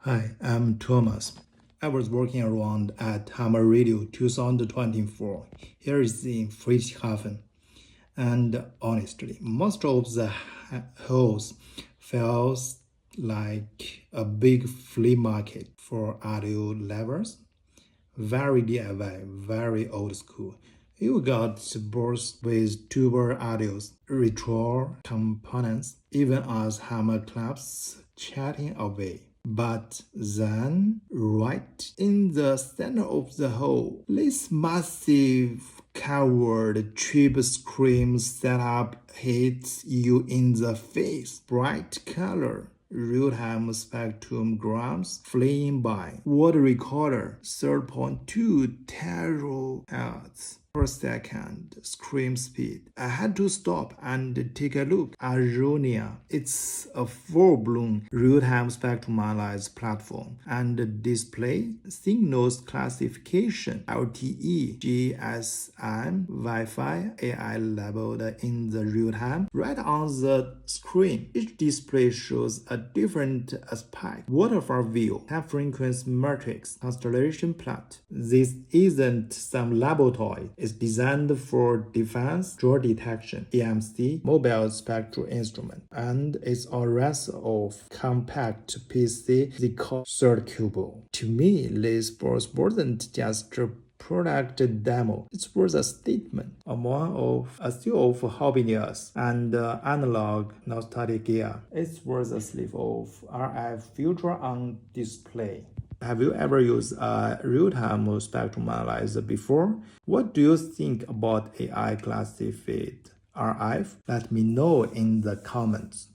Hi, I'm Thomas. I was working around at Hammer Radio 2024. Here is in Friedrichshafen. And honestly, most of the halls feels like a big flea market for audio lovers. Very DIY, very old school. You got boards with tuber audios, retro components, even as hammer claps chatting away. But then, right in the center of the hall, this massive covered cheap screen setup hits you in the face. Bright color, real-time spectrograms flying by. Water recorder, 3.2 THz per second screen speed. I had to stop and take a look. Aaronia, it's a full-blown real-time spectrum analysis platform and display signals classification LTE, GSM, Wi-Fi, AI labeled in the real time right on the screen. Each display shows a different aspect: waterfall view, time frequency matrix, constellation plot. This isn't some laboratory. It's designed for defense, draw detection, EMC, mobile spectral instrument, and it's a rest of compact PC they call ThunderCube. To me, this wasn't just a product demo. It was a statement, a still of happiness and analog nostalgia. It was a sleeve of RF future on display. Have you ever used a real-time spectrum analyzer before? What do you think about AI classified RF? Let me know in the comments.